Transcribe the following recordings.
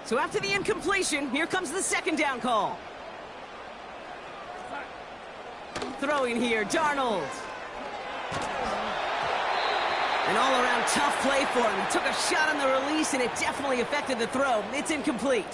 So after the incompletion, here comes the second down call. Throwing here, Darnold. An all-around tough play for him. He took a shot on the release, and it definitely affected the throw. It's incomplete.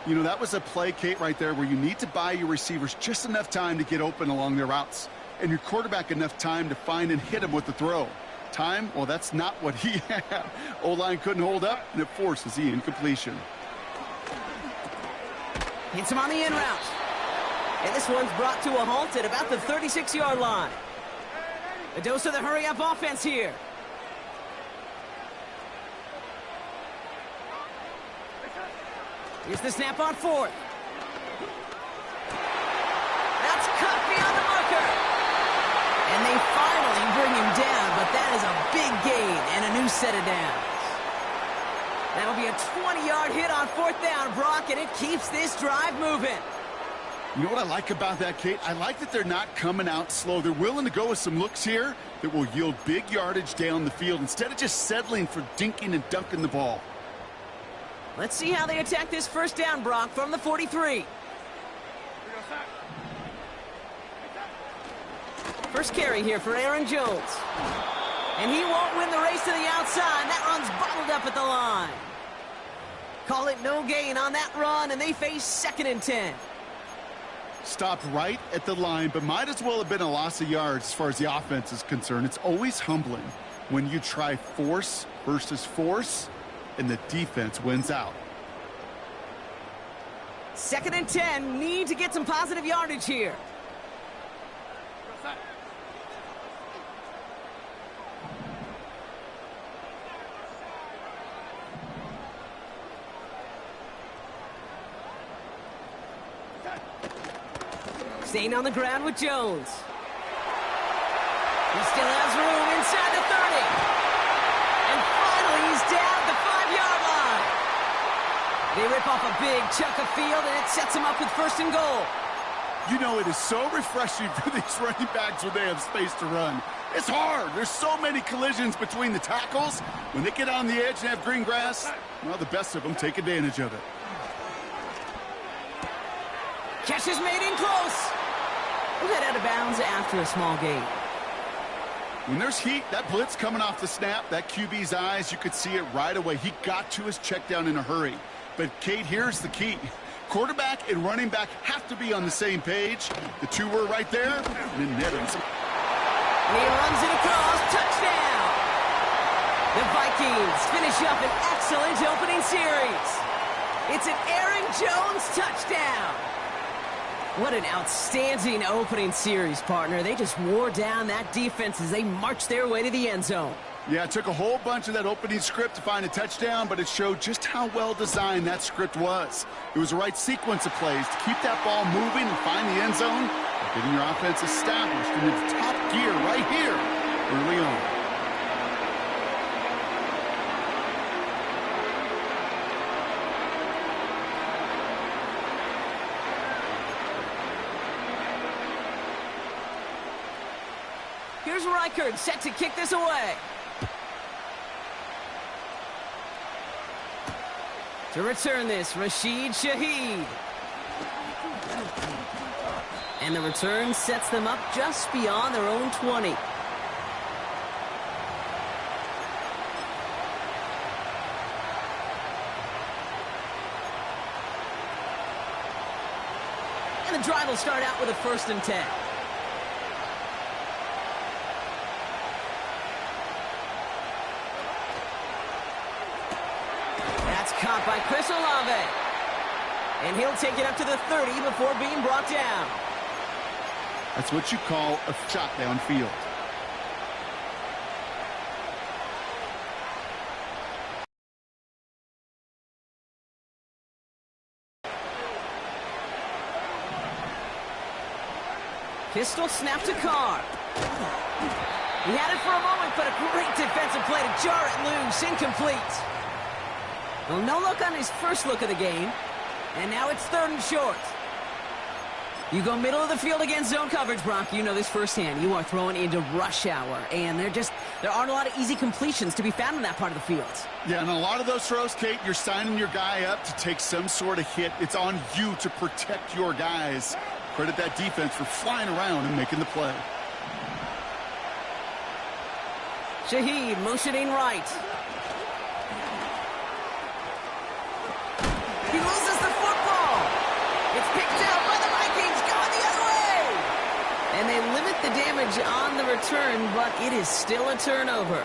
You know, that was a play, Kate, right there where you need to buy your receivers just enough time to get open along their routes, and your quarterback enough time to find and hit him with the throw. Time, well, that's not what he had. O-line couldn't hold up, and it forces the incompletion. Hits him on the in route. And this one's brought to a halt at about the 36-yard line. A dose of the hurry-up offense here. Here's the snap on fourth. That's cut beyond the marker. And they finally bring him down, but that is a big gain and a new set of downs. That'll be a 20-yard hit on fourth down, Brock, and it keeps this drive moving. You know what I like about that, Kate? I like that they're not coming out slow. They're willing to go with some looks here that will yield big yardage down the field instead of just settling for dinking and dunking the ball. Let's see how they attack this first down, Brock, from the 43. First carry here for Aaron Jones. And he won't win the race to the outside. That run's bottled up at the line. Call it no gain on that run, and they face 2nd and 10. Stopped right at the line, but might as well have been a loss of yards as far as the offense is concerned. It's always humbling when you try force versus force, and the defense wins out. 2nd and 10, need to get some positive yardage here. Staying on the ground with Jones. He still has room inside the 30. And finally, he's down at the 5-yard line. They rip off a big chunk of field, and it sets them up with 1st and goal. You know, it is so refreshing for these running backs when they have space to run. It's hard. There's so many collisions between the tackles. When they get on the edge and have green grass, well, the best of them take advantage of it. Catch is made in close. We'll head out of bounds after a small gain. When there's heat, that blitz coming off the snap, that QB's eyes, you could see it right away. He got to his check down in a hurry. But, Kate, here's the key. Quarterback and running back have to be on the same page. The two were right there, and then net him. He runs it across. Touchdown! The Vikings finish up an excellent opening series. It's an Aaron Jones touchdown. What an outstanding opening series, partner. They just wore down that defense as they marched their way to the end zone. Yeah, it took a whole bunch of that opening script to find a touchdown, but it showed just how well designed that script was. It was the right sequence of plays to keep that ball moving and find the end zone, getting your offense established in its top gear right here early on. Here's Reichard set to kick this away. To return this, Rashid Shaheed. And the return sets them up just beyond their own 20. And the drive will start out with a 1st and 10. Caught by Chris Olave. And he'll take it up to the 30 before being brought down. That's what you call a shot downfield. Pistol snap to Carr. He had it for a moment, but a great defensive play to jar it loose. Incomplete. Well, no look on his first look of the game. And now it's 3rd and short. You go middle of the field against zone coverage, Brock. You know this firsthand. You are throwing into rush hour, and there aren't a lot of easy completions to be found in that part of the field. Yeah, and a lot of those throws, Kate, you're signing your guy up to take some sort of hit. It's on you to protect your guys. Credit that defense for flying around and making the play. Shaheed motioning right. He loses the football. It's picked out by the Vikings, going the other way. And they limit the damage on the return, but it is still a turnover.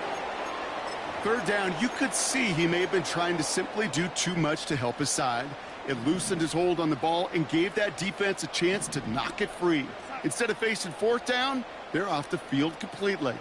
Third down, you could see he may have been trying to simply do too much to help his side. It loosened his hold on the ball and gave that defense a chance to knock it free. Instead of facing fourth down, they're off the field completely.